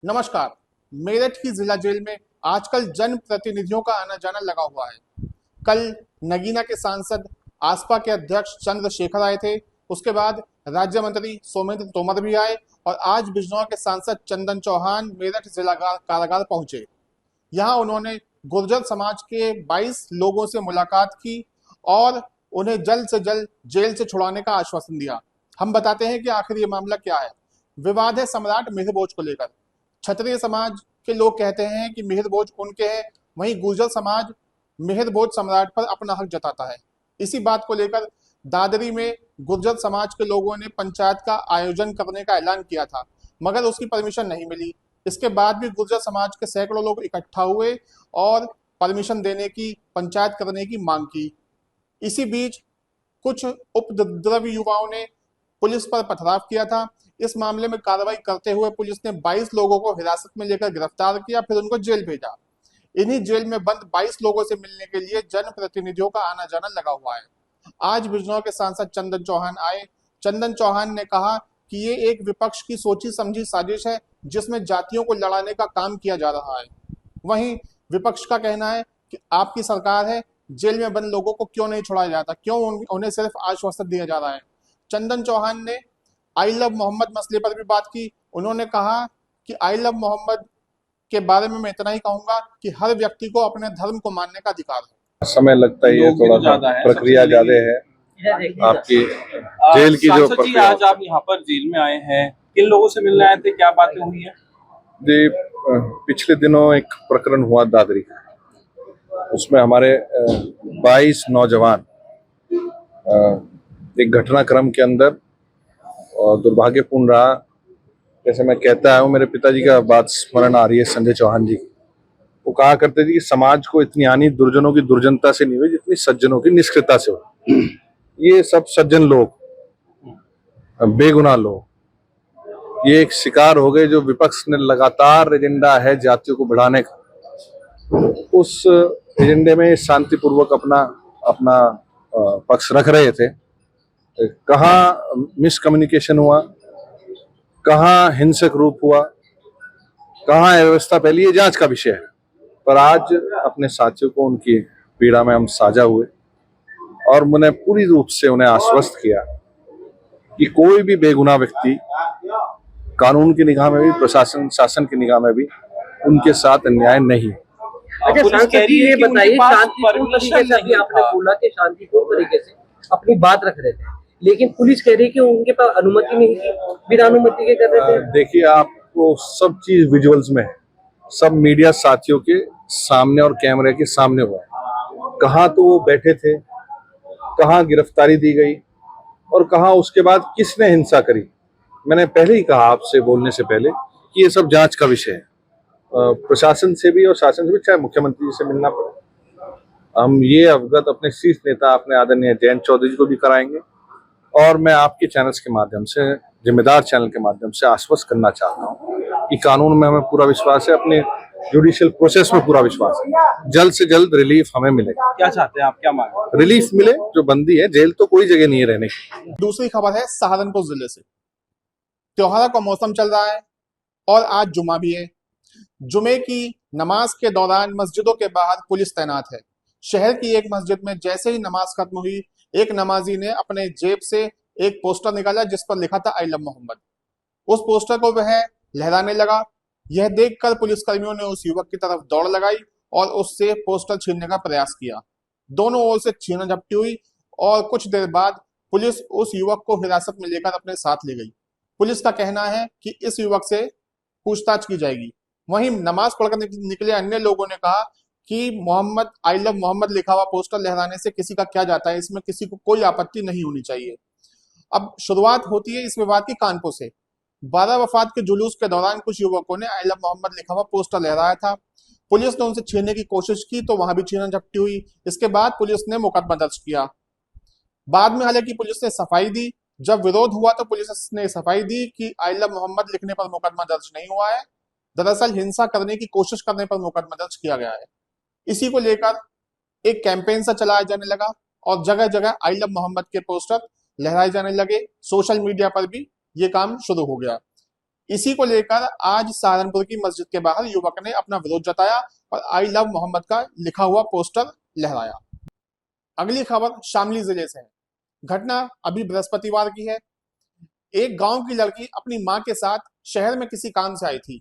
नमस्कार। मेरठ की जिला जेल में आजकल जन प्रतिनिधियों का आना जाना लगा हुआ है। कल नगीना के सांसद आसपा के अध्यक्ष चंद्रशेखर आए थे। उसके बाद राज्य मंत्री सोमेंद्र तोमर भी आए और आज बिजनौर के सांसद चंदन चौहान मेरठ जिला कारागार पहुंचे। यहाँ उन्होंने गुर्जर समाज के 22 लोगों से मुलाकात की और उन्हें जल्द से जल्द जेल से छुड़ाने का आश्वासन दिया। हम बताते हैं कि आखिर ये मामला क्या है। विवाद है सम्राट मिहिर भोज को लेकर। क्षत्रिय समाज के लोग कहते हैं कि मिहिर भोज उनके हैं, वहीं गुर्जर समाज मिहिर भोज सम्राट पर अपना हक जताता है। इसी बात को लेकर दादरी में गुर्जर समाज के लोगों ने पंचायत का आयोजन करने का ऐलान किया था, मगर उसकी परमिशन नहीं मिली। इसके बाद भी गुर्जर समाज के सैकड़ों लोग इकट्ठा हुए और परमिशन देने की, पंचायत करने की मांग की। इसी बीच कुछ उपद्रवी युवाओं ने पुलिस पर पथराव किया था। इस मामले में कार्रवाई करते हुए पुलिस ने 22 लोगों को हिरासत में लेकर गिरफ्तार किया, फिर उनको जेल भेजा। इन्हीं जेल में बंद 22 लोगों से मिलने के लिए जनप्रतिनिधियों का आना जाना लगा हुआ है। आज बिजनौर के सांसद चंदन चौहान आए। चंदन चौहान ने कहा कि ये एक विपक्ष की सोची समझी साजिश है जिसमें जातियों को लड़ाने का काम किया जा रहा है। वहीं विपक्ष का कहना है कि आपकी सरकार है, जेल में बंद लोगों को क्यों नहीं छोड़ा जाता, क्यों उन्हें सिर्फ आश्वासन दिया जा रहा है। चंदन चौहान ने आई लव मोहम्मद मसले पर भी बात की। उन्होंने कहा कि आई लव मोहम्मद के बारे में मैं इतना ही कहूंगा कि हर व्यक्ति को अपने धर्म को मानने का अधिकार है। समय लगता है, ये थोड़ा सा प्रक्रिया ज्यादा है आपकी जेल की जो प्रक्रिया। आज आप यहाँ पर जेल में आए हैं, किन लोगों से मिलने आए थे, क्या बातें हुई है? जी, पिछले दिनों एक प्रकरण हुआ दादरी का। उसमें हमारे 22 नौजवान एक घटनाक्रम के अंदर दुर्भाग्यपूर्ण रहा। जैसे मैं कहता हूँ, मेरे पिताजी का बात स्मरण आ रही है, संजय चौहान जी। वो कहा करते थे कि समाज को इतनी हानि दुर्जनों की दुर्जनता से नहीं हुई जितनी सज्जनों की निष्क्रियता से हो। ये सब सज्जन लोग, बेगुनाह लोग, ये एक शिकार हो गए जो विपक्ष ने लगातार एजेंडा है जातियों को बढ़ाने का। उस एजेंडे में शांतिपूर्वक अपना अपना पक्ष रख रहे थे। कहाँ मिसकम्युनिकेशन हुआ, कहाँ हिंसक रूप हुआ, कहाँ व्यवस्था फैली, ये जांच का विषय है। पर आज अपने साथियों को उनकी पीड़ा में हम साझा हुए और मैंने पूरी रूप से उन्हें आश्वस्त किया कि कोई भी बेगुनाह व्यक्ति कानून की निगाह में भी, प्रशासन शासन की निगाह में भी उनके साथ अन्याय नहीं। अच्छा, सांसद जी ये बताइए, शांतिपूर्ण तरीके से अभी आपने बोला कि शांतिपूर्ण तरीके से अपनी बात रख रहे थे, लेकिन पुलिस कह रही है कि उनके पास अनुमति नहीं थी, बिना अनुमति के कर रहे थे। देखिए, आपको सब चीज विजुअल्स में है, सब मीडिया साथियों के सामने और कैमरे के सामने हुआ है। कहाँ तो वो बैठे थे, कहाँ गिरफ्तारी दी गई और कहाँ उसके बाद किसने हिंसा करी। मैंने पहले ही कहा आपसे बोलने से पहले कि ये सब जांच का विषय है। प्रशासन से भी और शासन से भी, चाहे मुख्यमंत्री जी से मिलना पड़े। हम ये अवगत अपने शीर्ष नेता, अपने आदरणीय जयंत चौधरी जी को भी कराएंगे और मैं आपके चैनल्स के माध्यम से, जिम्मेदार चैनल के माध्यम से आश्वस्त करना चाहता हूँ कि कानून में हमें पूरा विश्वास है, अपने जुडिशियल प्रोसेस में पूरा विश्वास है। जल्द से जल्द रिलीफ हमें मिलेगा। क्या चाहते हैं आप, क्या मांग? रिलीफ मिले, जो बंदी है, जेल तो कोई जगह नहीं है रहने की। दूसरी खबर है सहारनपुर जिले से। त्योहार का मौसम चल रहा है और आज जुमा भी है। जुमे की नमाज के दौरान मस्जिदों के बाहर पुलिस तैनात है। शहर की एक मस्जिद में जैसे ही नमाज खत्म हुई, एक नमाजी ने अपने जेब से एक पोस्टर निकाला जिस पर लिखा था आई लव मोहम्मद। उस पोस्टर को वह लहराने लगा। यह देखकर पुलिसकर्मियों ने उस युवक की तरफ दौड़ लगाई और उससे पोस्टर छीनने का प्रयास किया। दोनों ओर से छीना झपटी हुई और कुछ देर बाद पुलिस उस युवक को हिरासत में लेकर अपने साथ ले गई। पुलिस का कहना है कि इस युवक से पूछताछ की जाएगी। वहीं नमाज पढ़कर निकले अन्य लोगों ने कहा कि मोहम्मद, आई लव मोहम्मद लिखा हुआ पोस्टर लहराने से किसी का क्या जाता है, इसमें किसी को कोई आपत्ति नहीं होनी चाहिए। अब शुरुआत होती है इस विवाद की कानपुर से। 12 वफात के जुलूस के दौरान कुछ युवकों ने आई लव मोहम्मद लिखा हुआ पोस्टर लहराया था। पुलिस ने उनसे छीनने की कोशिश की तो वहां भी छीना झपटी हुई। इसके बाद पुलिस ने मुकदमा दर्ज किया। बाद में हालांकि पुलिस ने सफाई दी। जब विरोध हुआ तो पुलिस ने सफाई दी कि आई लव मोहम्मद लिखने पर मुकदमा दर्ज नहीं हुआ है, दरअसल हिंसा करने की कोशिश करने पर मुकदमा दर्ज किया गया है। इसी को लेकर एक कैंपेन सा चलाया जाने लगा और जगह जगह आई लव मोहम्मद के पोस्टर लहराए जाने लगे। सोशल मीडिया पर भी ये काम शुरू हो गया। इसी को लेकर आज सहारनपुर की मस्जिद के बाहर युवक ने अपना विरोध जताया और आई लव मोहम्मद का लिखा हुआ पोस्टर लहराया। अगली खबर शामली जिले से है। घटना अभी बृहस्पतिवार की है। एक गांव की लड़की अपनी मां के साथ शहर में किसी काम से आई थी।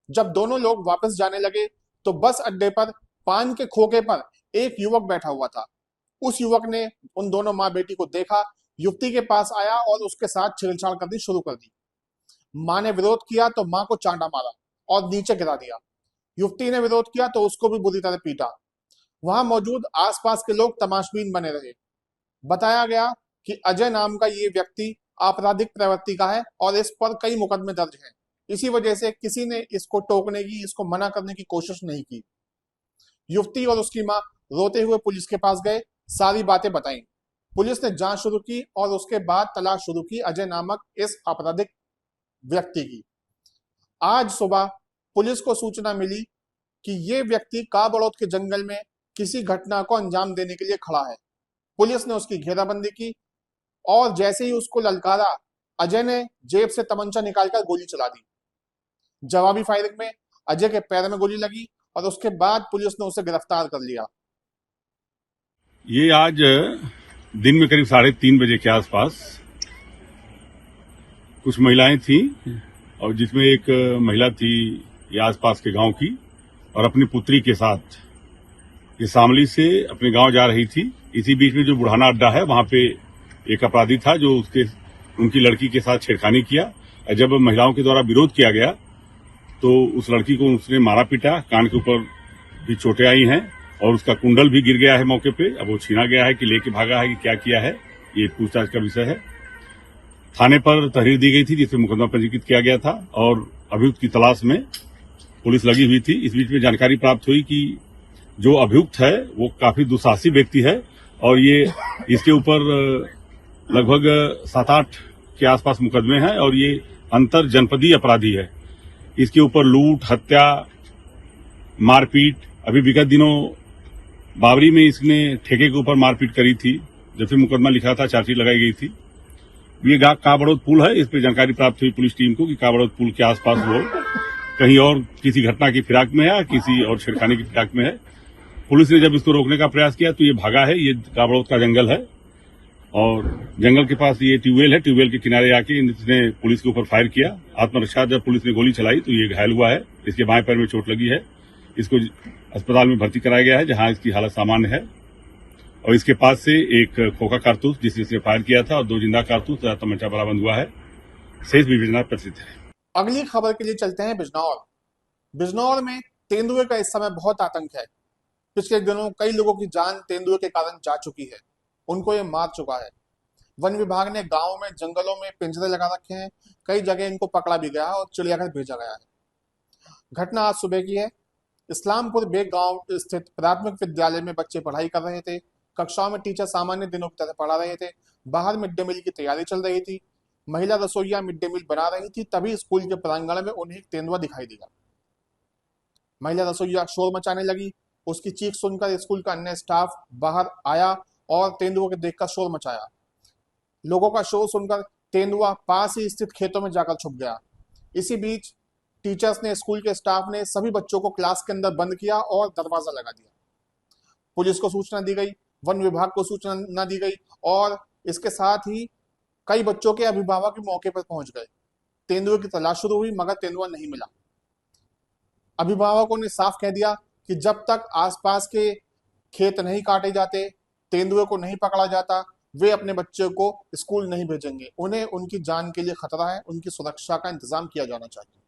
जब दोनों लोग वापस जाने लगे तो बस अड्डे पर पान के खोखे पर एक युवक बैठा हुआ था। उस युवक ने उन दोनों माँ बेटी को देखा, युवती के पास आया और उसके साथ छेड़छाड़ करनी शुरू कर दी। मां ने विरोध किया तो मां को चांटा मारा और नीचे गिरा दिया। युवती ने विरोध किया तो उसको भी बुरी तरह पीटा। वहां मौजूद आसपास के लोग तमाशबीन बने रहे। बताया गया कि अजय नाम का ये व्यक्ति आपराधिक प्रवृत्ति का है और इस पर कई मुकदमे दर्ज हैं। इसी वजह से किसी ने इसको टोकने की, इसको मना करने की कोशिश नहीं की। युवती और उसकी मां रोते हुए पुलिस के पास गए, सारी बातें बताई। पुलिस ने जांच शुरू की और उसके बाद तलाश शुरू की अजय नामक इस आपराधिक व्यक्ति की। आज सुबह पुलिस को सूचना मिली कि ये व्यक्ति काबड़ौद के जंगल में किसी घटना को अंजाम देने के लिए खड़ा है। पुलिस ने उसकी घेराबंदी की और जैसे ही उसको ललकारा, अजय ने जेब से तमंचा निकालकर गोली चला दी। जवाबी फायरिंग में अजय के पैर में गोली लगी और उसके बाद पुलिस ने उसे गिरफ्तार कर लिया। ये आज दिन में करीब 3:30 बजे के आसपास कुछ महिलाएं थी और जिसमें एक महिला थी ये आसपास के गांव की और अपनी पुत्री के साथ ये शामली से अपने गांव जा रही थी। इसी बीच में जो बुढ़ाना अड्डा है वहां पे एक अपराधी था जो उनकी लड़की के साथ छेड़खानी किया। जब महिलाओं के द्वारा विरोध किया गया तो उस लड़की को उसने मारा पीटा, कान के ऊपर भी चोटें आई हैं और उसका कुंडल भी गिर गया है मौके पे। अब वो छीना गया है कि लेके भागा है कि क्या किया है, ये पूछताछ का विषय है। थाने पर तहरीर दी गई थी जिसमें मुकदमा पंजीकृत किया गया था और अभियुक्त की तलाश में पुलिस लगी हुई थी। इस बीच में जानकारी प्राप्त हुई कि जो अभियुक्त है वो काफी दुस्साहसी व्यक्ति है और ये इसके ऊपर लगभग 7-8 के आसपास मुकदमे हैं और ये अंतर जनपदीय अपराधी है। इसके ऊपर लूट, हत्या, मारपीट, अभी विगत दिनों बाबरी में इसने ठेके के ऊपर मारपीट करी थी। जब से मुकदमा लिखा था, चार्जशीट लगाई गई थी। ये काबड़ौद पुल है, इस पर जानकारी प्राप्त हुई पुलिस टीम को कि काबड़ौद पुल के आसपास वो कहीं और किसी घटना की फिराक में है या किसी और छेड़खानी की फिराक में है। पुलिस ने जब इसको रोकने का प्रयास किया तो ये भागा है। ये काबड़ौद का जंगल है और जंगल के पास ये ट्यूबवेल है। ट्यूबवेल के किनारे आके इसने पुलिस के ऊपर फायर किया। आत्मरक्षा जब पुलिस ने गोली चलाई तो ये घायल हुआ है। इसके बाएं पैर में चोट लगी है। इसको अस्पताल में भर्ती कराया गया है जहां इसकी हालत सामान्य है और इसके पास से एक खोखा कारतूस जिससे इसने फायर किया था और 2 जिंदा कारतूस तथा तमंचा बरामद हुआ है। शेष विवेचना प्रसिद्ध है। अगली खबर के लिए चलते हैं बिजनौर। बिजनौर में तेंदुए का इस समय बहुत आतंक है। पिछले दिनों कई लोगों की जान तेंदुए के कारण जा चुकी है, उनको ये मार चुका है। वन विभाग ने गांवों में, जंगलों में पिंजरे लगा रखे हैं। कई जगह इनको पकड़ा भी गया है और चिड़ियाघर भेजा गया है। घटना आज सुबह की है। इस्लामपुर बेग गांव स्थित प्राथमिक विद्यालय में बच्चे पढ़ाई कर रहे थे। कक्षाओं में टीचर सामान्य दिनों की तरह पढ़ा रहे थे। बाहर मिड डे मील की तैयारी चल रही थी। महिला रसोइया मिड डे मील बना रही थी, तभी स्कूल के प्रांगण में उन्हें एक तेंदुआ दिखाई दिया। महिला रसोइया शोर मचाने लगी। उसकी चीख सुनकर स्कूल का अन्य स्टाफ बाहर आया और तेंदुआ को देखकर शोर मचाया। लोगों का शोर सुनकर तेंदुआ पास ही स्थित खेतों में जाकर छुप गया। इसी बीच टीचर्स ने, स्कूल के स्टाफ ने सभी बच्चों को क्लास के अंदर बंद किया और दरवाजा लगा दिया। पुलिस को सूचना दी गई, वन विभाग को सूचना न दी गई और इसके साथ ही कई बच्चों के अभिभावक भी मौके पर पहुंच गए। तेंदुए की तलाश शुरू हुई मगर तेंदुआ नहीं मिला। अभिभावकों ने साफ कह दिया कि जब तक आसपास के खेत नहीं काटे जाते, तेंदुए को नहीं पकड़ा जाता, वे अपने बच्चे को स्कूल नहीं भेजेंगे। उन्हें उनकी जान के लिए खतरा है, उनकी सुरक्षा का इंतजाम किया जाना चाहिए।